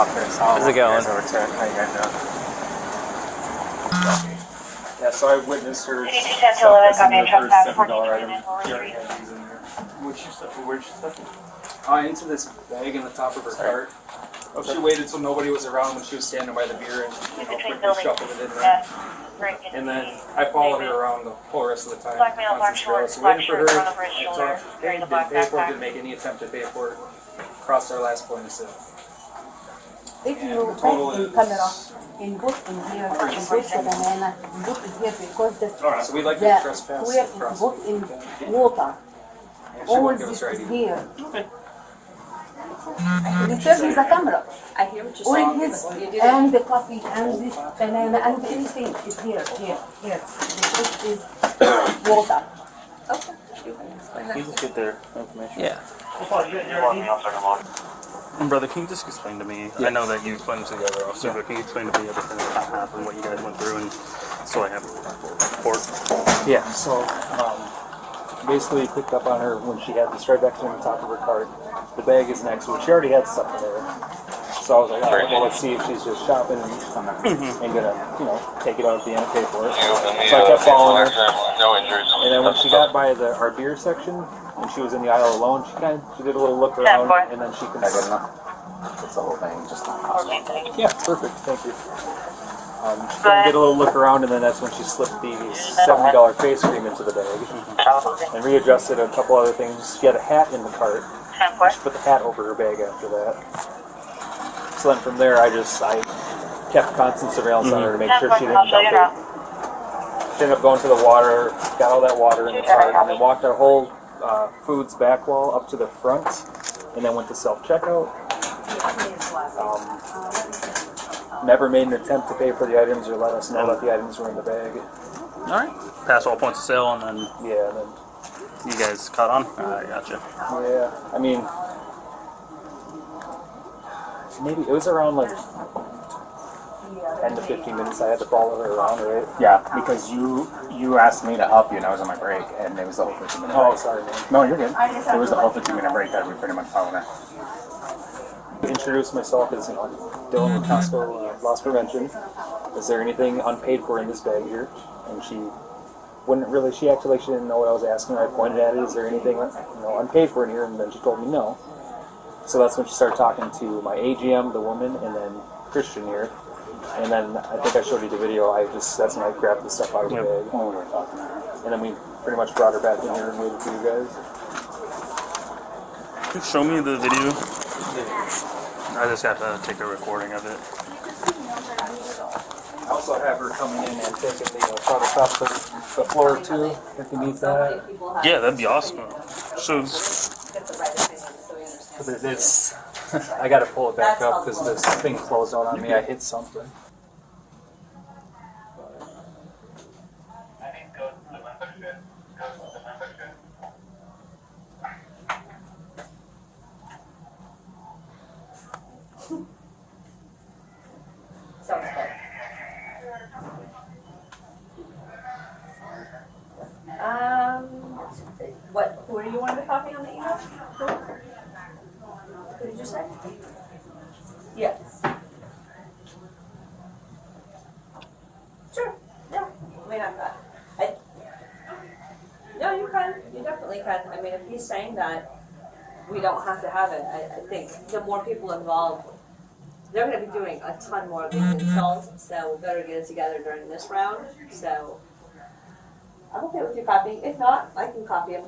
office. How's it going? How you guys doing? Yeah, so I witnessed her $82 stuff got me a in truck the back first for $70 item. $2 She already had these in there. Where'd you stuff it? Into this bag in the top of her cart. She waited till nobody was around when she was standing by the beer and quickly shuffled it in there. And then I followed her around the whole rest of the time. So waiting for her. So didn't pay for it, didn't make any attempt to pay for it. Crossed our last point of sale. If you put in camera, in both in here, in both the banana, both is here because the So we'd like to the trespass square is across. both in water. And she All wouldn't give this us her is ID. here. You turn the camera. I hear what you're All saying. his and the coffee and this banana and anything is here. The rest is water. Okay. You can explain that. Can you just get their information? Yeah. And brother, can you just explain to me, I know that you put them together also, but can you explain to me everything that happened, what you guys went through, and so I have report? Yeah, so basically picked up on her when she had this right back to the top of her cart. The bag is next to her. She already had stuff in there. So I was like, all right, well, let's see if she's just shopping and gonna, take it out at the end and pay for it. So I kept following her. And then when she got by our beer section, and she was in the aisle alone, she did a little look around, and then she can. That's the whole thing, just not Costco. Yeah, perfect. Thank you. She did a little look around, and then that's when she slipped the $70 face cream into the bag and readjusted a couple other things. She had a hat in the cart. She put the hat over her bag after that. So then from there, I kept constant surveillance on her to make sure she didn't dump it. She ended up going to the water, got all that water in the cart, and then walked our whole foods back wall up to the front, and then went to self-checkout. Never made an attempt to pay for the items or let us know that the items were in the bag. Alright. Pass all points of sale, and then Yeah, and then you guys caught on? I gotcha. yeah, I mean, maybe it was around like 10 to 15 minutes I had to follow her around, right? Yeah, because you asked me to help you and I was on my break and it was the whole 15-minute break. Oh, sorry, man. No, you're good. It was the whole 15-minute break that we pretty much followed her. Introduce myself as Dylan with Costco Loss Prevention. Is there anything unpaid for in this bag here? And she acted like she didn't know what I was asking her. I pointed at it, is there anything unpaid for in here? And then she told me no. So that's when she started talking to my AGM, the woman, and then Christian here. And then I think I showed you the video. That's when I grabbed the stuff out of the bag. When we were talking to her. And then we pretty much brought her back in here and waited for you guys. Can you show me the video? I just have to take a recording of it. I also have her coming in and taking the product off the floor too, if you need that. Yeah, that'd be awesome. So, It's, I gotta pull it back up because this thing closed out on me. I hit something. Sounds good. Who are you want to be copying on the email? Who did you say? Yes. Sure. Yeah. I mean, no, you can. You definitely can. I mean, if he's saying that we don't have to have it, I think the more people involved, they're going to be doing a ton more of these installs, so we better get it together during this round. So I'm okay with you copying. If not, I can copy him.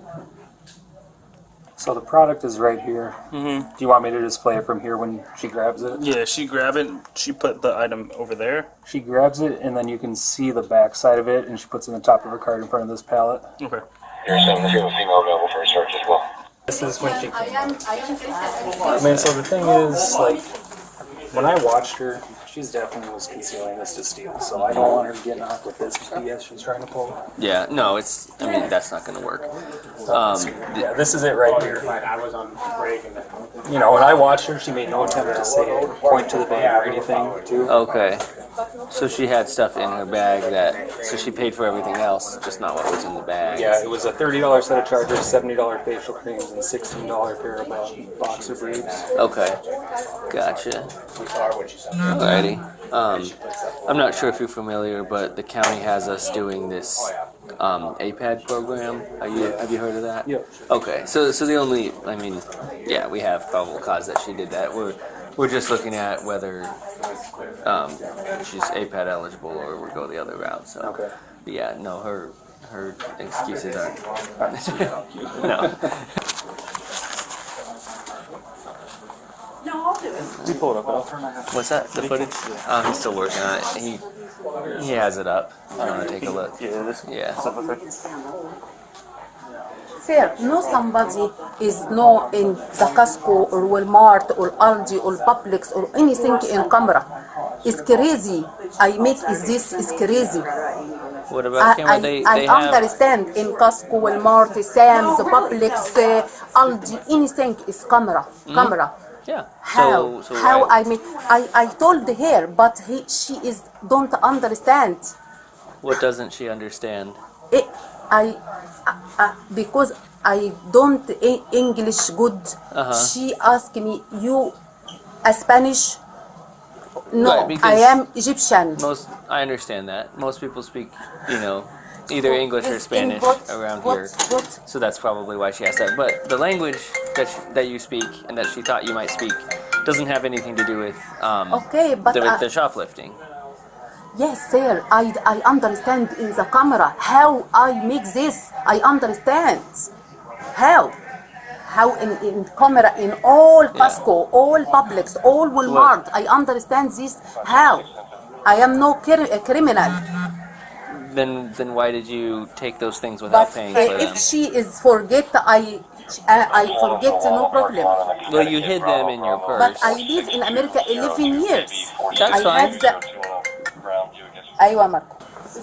So the product is right here. mm-hmm. Do you want me to display it from here when she grabs it? Yeah, she grabbed it, she put the item over there. She grabs it, and then you can see the back side of it, and she puts it in the top of her cart in front of this pallet. Okay. You're saying if you have a female available for a search as well. This is when she. I mean, so the thing is, like, when I watched her, She's definitely was concealing this to steal, so I don't want her getting off with this BS she's trying to pull. Yeah, no, it's. I mean, that's not going to work. Yeah, this is it right here. I was on break and then. You know, when I watched her, she made no attempt to say, point to the bag or anything, too. Okay. So she had stuff in her bag so she paid for everything else, just not what was in the bag. Yeah, it was a $30 set of chargers, $70 facial creams, and $16 pair of boxer briefs. Okay. Gotcha. Alrighty. I'm not sure if you're familiar, but the county has us doing this APAD program. Have you heard of that? Yep. Okay. So the only, I mean, yeah, we have probable cause that she did that. We're just looking at whether she's APAD eligible or we'll go the other route. So Okay. yeah, no, her excuses aren't. No. No, I'll do it. You pull it up, Al. What's that? The footage? He's still working on it. He has it up. I want to take a look. Yeah, this. Yeah. Sir, no somebody is no in the Costco or Walmart or Aldi or Publix or anything in camera. It's crazy. I make this is crazy. What about camera? They I have. understand in Costco, Walmart, Sam's, Publix, Aldi, anything is camera. Camera. Yeah. How? So How why- I mean, I told her, but she don't understand. What doesn't she understand? Because I don't English good. She asked me, you a Spanish? No, Right, because I am Egyptian. I understand that. Most people speak, either English or Is in Spanish what- around what- here. what? So that's probably why she asked that. But the language that you speak and that she thought you might speak doesn't have anything to do with Okay, but the shoplifting. yes, sir, I understand in the camera how I make this. I understand how in camera in all Costco, all Publix, all Walmart. I understand this how. I am no criminal. Then why did you take those things without But paying for them? if she is forget, I forget, no problem. Well, you hid them in your purse. But I live in America 11 years. That's I fine. have the. أيوة ماركو.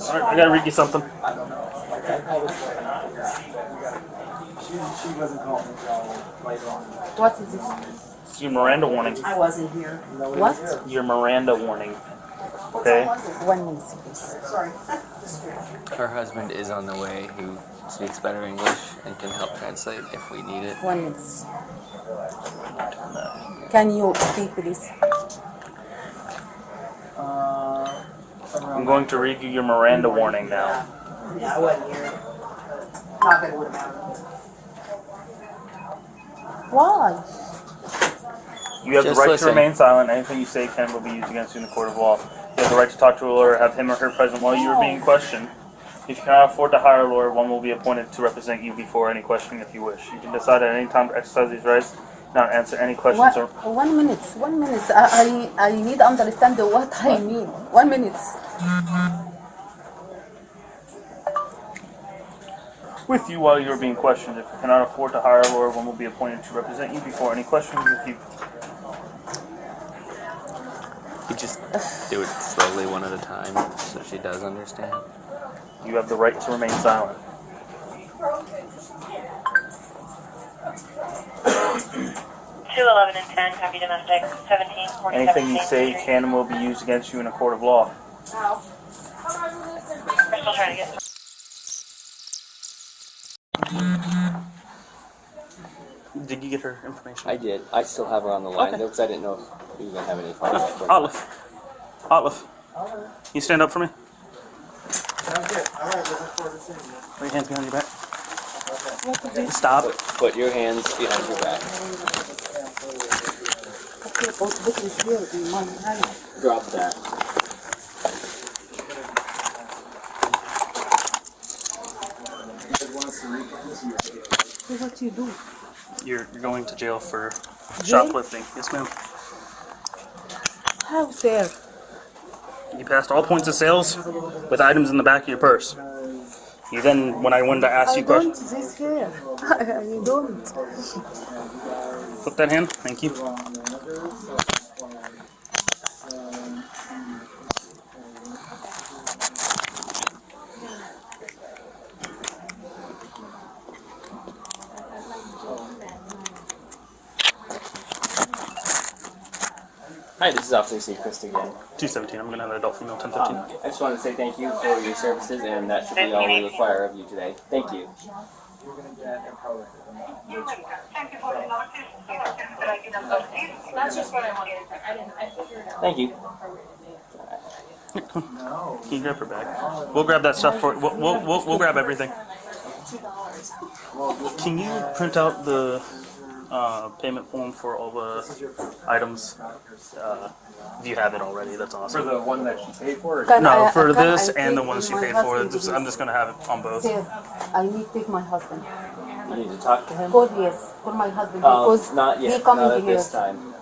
Alright, I gotta read you something. What is this? It's your Miranda warning. I wasn't here. What? Your Miranda warning. Okay? 1 minute, please. Her husband is on the way who speaks better English and can help translate if we need it. 1 minute. Can you speak, please? I'm going to read you your Miranda warning now. I wasn't here. Not that it would matter. Why? You have Just the right listen. to remain silent. Anything you say can will be used against you in the court of law. You have the right to talk to a lawyer or have him or her present while you are being questioned. If you cannot afford to hire a lawyer, one will be appointed to represent you before any questioning if you wish. You can decide at any time to exercise these rights, not answer any questions or... 1 minute. 1 minute. I need to understand what I mean. 1 minute. With you while you are being questioned. If you cannot afford to hire a lawyer, one will be appointed to represent you before any questions if you... You just do it slowly one at a time so she does understand. You have the right to remain silent. Two 11 and 10, copy domestic, 17, 47. Anything you say can and will be used against you in a court of law. We're still trying to get. Did you get her information? I did. I still have her on the line Okay. though because I didn't know if we were going to have any follow-up. Olive. You stand up for me? Sounds good. Alright, looking forward to seeing you. Put your hands behind your back. Stop. Put your hands behind your back. Drop that. What you do? You're going to jail for Jail? shoplifting. Yes, ma'am. How, sir? You passed all points of sales with items in the back of your purse. You then, when I wanted to ask you don't questions, this here. I don't. flip that hand. Thank you. Hi, this is Officer Seacrest again. 217. I'm gonna have an adult female 1015. I just wanted to say thank you for your services, and that should be all we require of you today. Thank you. That's just what I wanted. I figured out. Thank you. Can you grab her bag? We'll grab that stuff for. We'll grab everything. Can you print out the payment form for all the items? If you have it already, that's For awesome. the one that she paid for? Or No, for can this I and the take ones you my paid for. husband, please? I'm just gonna have it on both. Sir, I need to take my husband. You need to talk to him? Call yes, for my husband because Not he yet. coming Not at here. this time.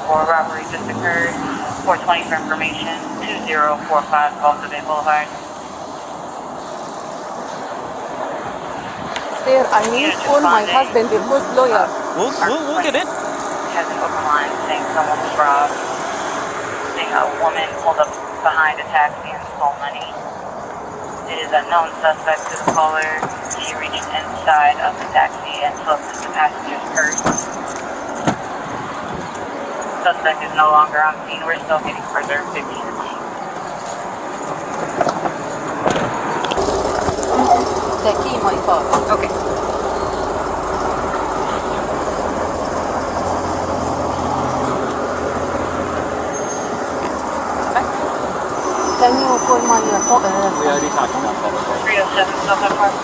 For robbery just occurred. 420 for information. 2045 Gulf Bay Boulevard. Sir, I need to call my husband because lawyer. We'll get it. Has an open line saying someone was robbed. Saying a woman pulled up behind a taxi and stole money. It is a known suspect to the caller. She reached inside of the taxi and took the passenger's purse. Suspect is no longer on scene. We're still getting further 15. The key, my father. Okay. Can you call my We already talked about that. 307 Southern Park.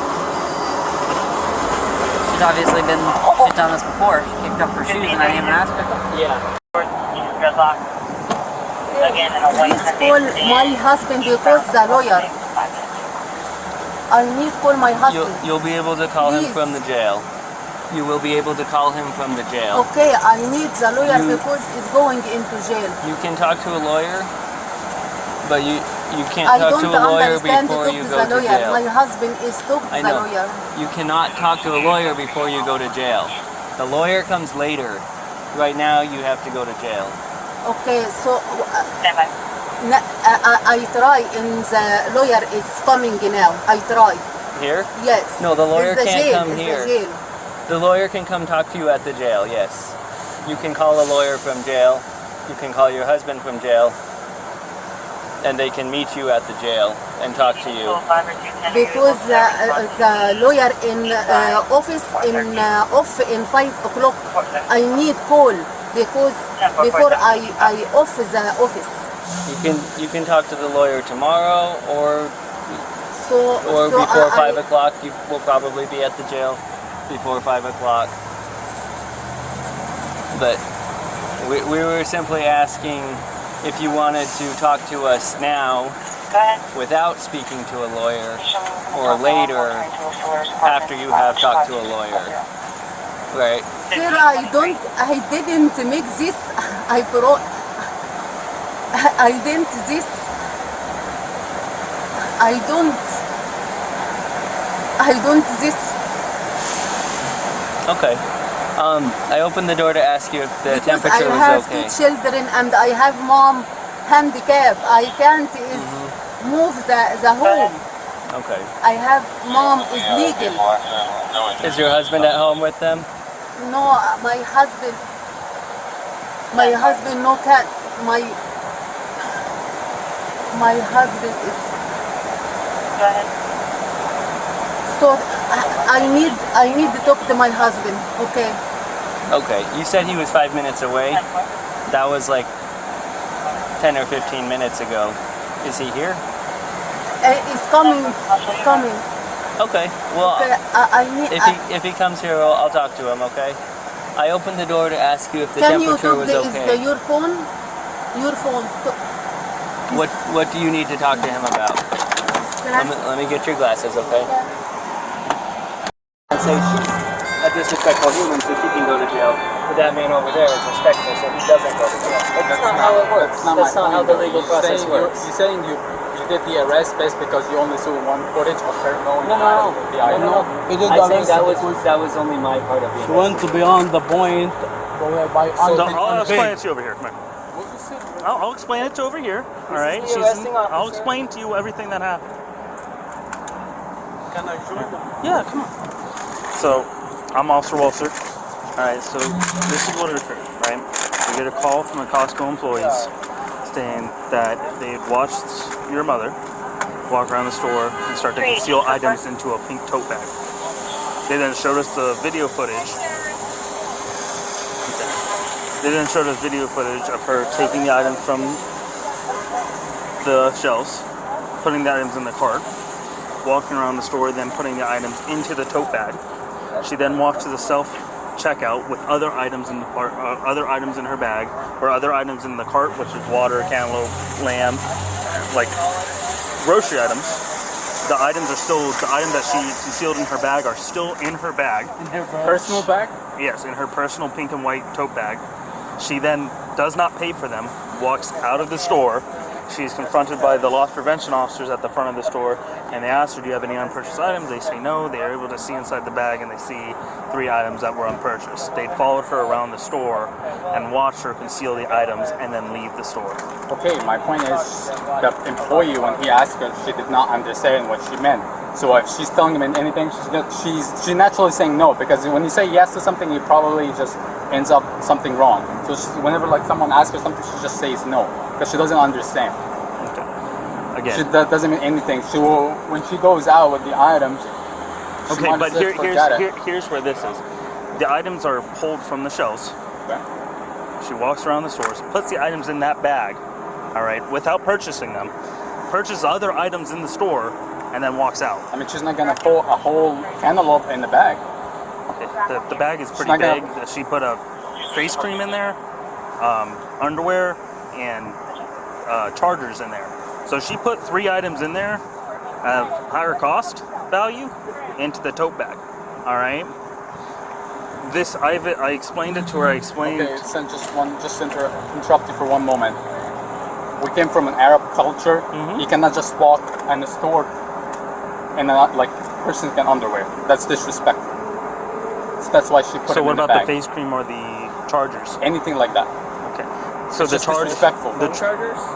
She's obviously she's done this before. She kicked up her shoes and I didn't even ask her. Yeah. Dreadlock. Again, in a white Please call my husband because the lawyer. I need to call my husband. You'll be able to call him Please. from the jail. You will be able to call him from the jail. Okay, I need the lawyer You- because he's going into jail. You can talk to a lawyer, but you can't I talk don't to a lawyer understand to before talk you to go the to lawyer. jail. My husband is talking I to the know. lawyer. You cannot talk to a lawyer before you go to jail. The lawyer comes later. Right now, you have to go to jail. Okay, so Stand by. I try and the lawyer is coming now. I try. Here? Yes. No, the lawyer It's the can't jail, come it's the here. jail. The lawyer can come talk to you at the jail, yes. You can call a lawyer from jail. You can call your husband from jail. And they can meet you at the jail and talk to you. Because the lawyer in office in off in 5 o'clock. I need call because before I off the office. You can talk to the lawyer tomorrow or So before 5 I, o'clock. You will probably be at the jail before 5 o'clock. But we were simply asking if you wanted to talk to us now without speaking to a lawyer or later after you have talked to a lawyer. Right? Sir, I didn't make this. I didn't this. I don't this. Okay. I opened the door to ask you if the Because temperature I have was okay. 2 children and I have mom handicap. I can't move the home. Okay. I have mom is legal. Is your husband at home with them? No, my husband no can. My husband is. Go ahead. So I need to talk to my husband. Okay. Okay. You said he was 5 minutes away. That was like 10 or 15 minutes ago. Is he here? It's coming. It's coming. Okay. Well, Okay, I need. if he comes here, I'll talk to him. Okay. I opened the door to ask you if the Can you temperature talk? was okay. Your phone? Your phone. What do you need to talk to him about? Let me get your glasses, okay? And say she's a disrespectful human, so she can go to jail. But that man over there is respectful, so he doesn't go to jail. That's not how it works. That's not how the legal process works. You're saying you did the arrest based because you only saw one footage of her going No. the item. I think that was only my part of the She went beyond the point I'll explain it to you over here. Come here. I'll explain it to over here. All right. I'll explain to you everything that happened. Can I join them? Yeah, come on. So, I'm Officer Walter. Alright, so this is what occurred, right? We get a call from the Costco employees saying that they had watched your mother walk around the store and start to conceal items into a pink tote bag. They then showed us the video footage. They then showed us video footage of her taking the items from the shelves, putting the items in the cart, walking around the store, then putting the items into the tote bag. She then walked to the self-checkout with other items in the other items in her bag, or other items in the cart, which is water, cantaloupe, lamb, like grocery items. The items that she concealed in her bag are still in her bag. In her personal bag? Yes, in her personal pink and white tote bag. She then does not pay for them, walks out of the store. She's confronted by the loss prevention officers at the front of the store, and they ask her, do you have any unpurchased items? They say no. They are able to see inside the bag, and they see 3 items that were unpurchased. They followed her around the store and watched her conceal the items and then leave the store. Okay, my point is, the employee, when he asked her, she did not understand what she meant. So if she's telling him anything, she's naturally saying no, because when you say yes to something, you probably just ends up something wrong. So whenever like someone asks her something, she just says no, because she doesn't understand. Okay. Again. That doesn't mean anything. She will, when she goes out with the items. Okay, but here's where this is. The items are pulled from the shelves. Okay. She walks around the stores, puts the items in that bag, all right, without purchasing them, purchases other items in the store, and then walks out. I mean, she's not gonna pull a whole cantaloupe in the bag. Okay. The bag is pretty big. She put a face cream in there, underwear, and chargers in there. So she put 3 items in there of higher cost value into the tote bag. All right. This I explained it to her. Okay, so just interrupt you for one moment. We came from an Arab culture. Mm-hmm. You cannot just walk in the store and like person can underwear. That's disrespectful. So that's why she put it in the bag. So what about the face cream or the chargers? Anything like that. Okay. So it's the chargers, disrespectful.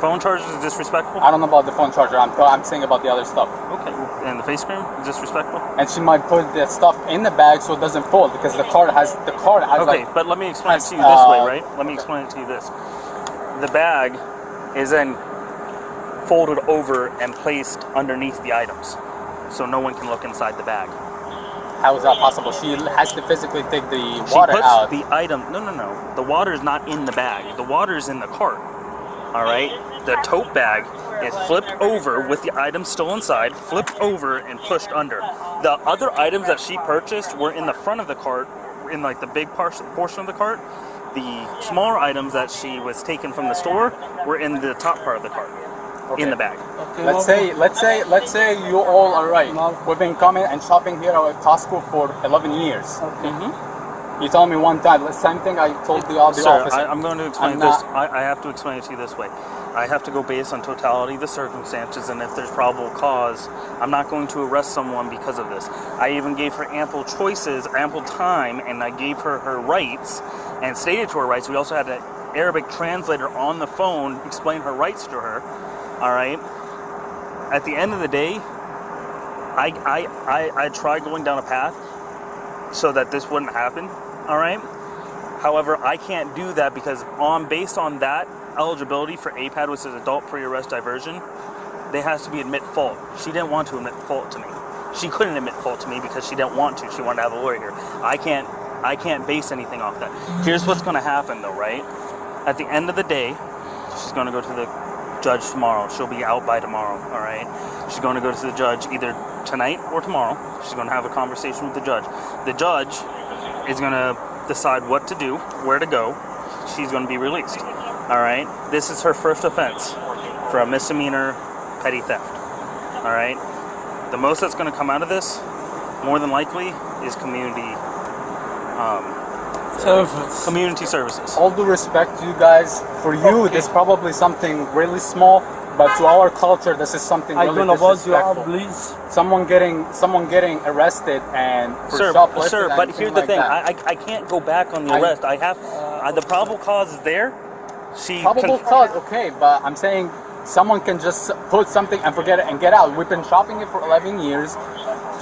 Phone chargers is disrespectful? I don't know about the phone charger. I'm saying about the other stuff. Okay. And the face cream is disrespectful? And she might put the stuff in the bag so it doesn't fold, because the card has Okay, like, but let me explain it to you this way, right? Let me explain it to you this. The bag is then folded over and placed underneath the items, so no one can look inside the bag. How is that possible? She has to physically take the water out. The item. No. The water is not in the bag. The water is in the cart. All right. The tote bag is flipped over with the items still inside, flipped over and pushed under. The other items that she purchased were in the front of the cart, in like the big portion of the cart. The smaller items that she was taken from the store were in the top part of the cart, in the bag. Okay. Let's say you all are right. We've been coming and shopping here at Costco for 11 years. Mm-hmm. You told me one time, the same thing I told the officer. I'm going to explain this. I have to explain it to you this way. I have to go based on totality of the circumstances, and if there's probable cause, I'm not going to arrest someone because of this. I even gave her ample choices, ample time, and I gave her her rights and stated to her rights. We also had an Arabic translator on the phone explain her rights to her. All right. At the end of the day, I tried going down a path so that this wouldn't happen. All right. However, I can't do that because based on that eligibility for APAD, which is adult pre-arrest diversion, they has to be admit fault. She didn't want to admit fault to me. She couldn't admit fault to me because she didn't want to. She wanted to have a lawyer here. I can't base anything off that. Here's what's going to happen though, right? At the end of the day, she's going to go to the judge tomorrow. She'll be out by tomorrow, all right? She's going to go to the judge either tonight or tomorrow. She's going to have a conversation with the judge. The judge is going to decide what to do, where to go. She's going to be released, all right? This is her first offense for a misdemeanor petty theft, all right? The most that's going to come out of this, more than likely, is community services. All due respect to you guys, for you, there's probably something really small, but to our culture, this is something really I'm gonna buzz you disrespectful. out, please. Someone getting arrested and for Sir, shoplifting sir, and but anything here's the like thing. that. I can't go back on the arrest. I have the probable cause is there. She Probable cause, okay, but I'm saying someone can just put something and forget it and get out. We've been shopping it for 11 years.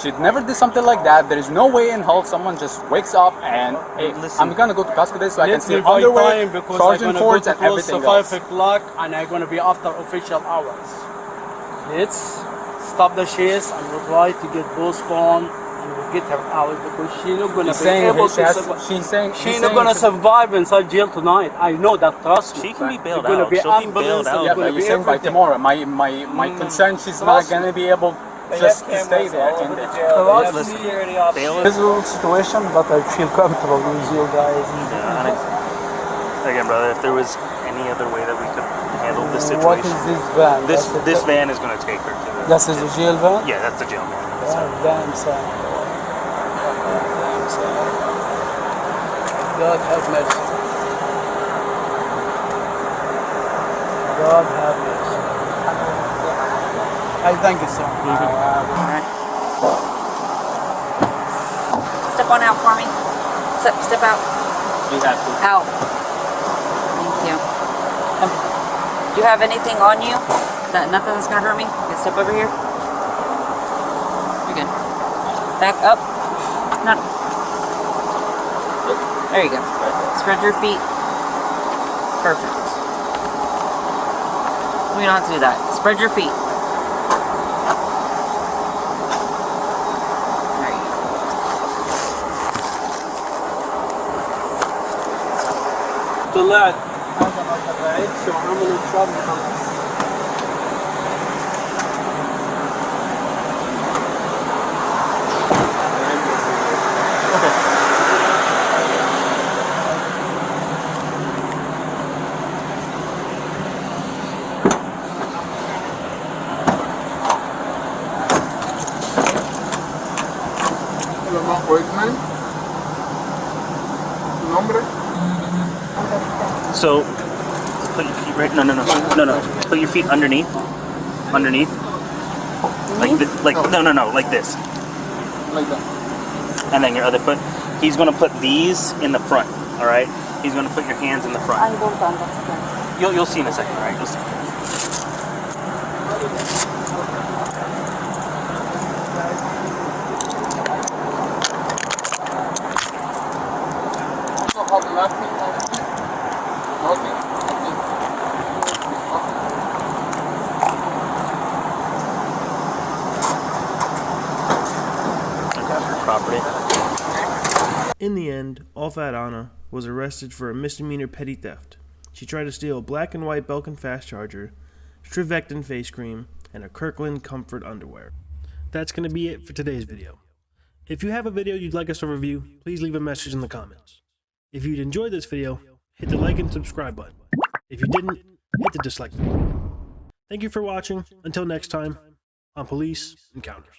She'd never do something like that. There is no way in hell someone just wakes up and, hey, I'm gonna go to Costco today so I can see underwear, charging cords, and everything else. 5 o'clock, and I'm gonna be after official hours. Let's stop the chase and we'll try to get both gone and we'll get her out because she's not gonna be able to survive. She's not gonna survive inside jail tonight. I know that, trust me. She can be bailed You're gonna out. be She'll be bailed ambulance, out. you're Yeah, gonna but be you're saying by everything. tomorrow. My concern, she's not gonna be able just to stay there in the jail. Physical situation, but I feel comfortable with you guys. Again, brother, if there was any other way that we could handle this situation. What is this van? This van is going to take her to the... This is a jail van? Yeah, that's the jail van. Damn, son. Damn, son. God have mercy. God have mercy. I thank you, sir. Step on out for me. Step out. You have to. Out. Thank you. Do you have anything on you? Nothing that's gonna hurt me? You can step over here. You're good. Back up. Not. There you go. Spread your feet. Perfect. We don't have to do that. Spread your feet. There you go. طلعت هذا ما تبعتش وعملوا شر خلاص. So, put your feet right... No. Put your feet underneath. Underneath. Like like this. Like that. And then your other foot. He's going to put these in the front, all right? He's going to put your hands in the front. I don't understand. You'll see in a second, all right? You'll see. In the end, Olfat Hanna was arrested for a misdemeanor petty theft. She tried to steal a black and white Belkin fast charger, Strivectin face cream, and a Kirkland comfort underwear. That's going to be it for today's video. If you have a video you'd like us to review, please leave a message in the comments. If you'd enjoyed this video, hit the like and subscribe button. If you didn't, hit the dislike button. Thank you for watching. Until next time, on Police Encounters.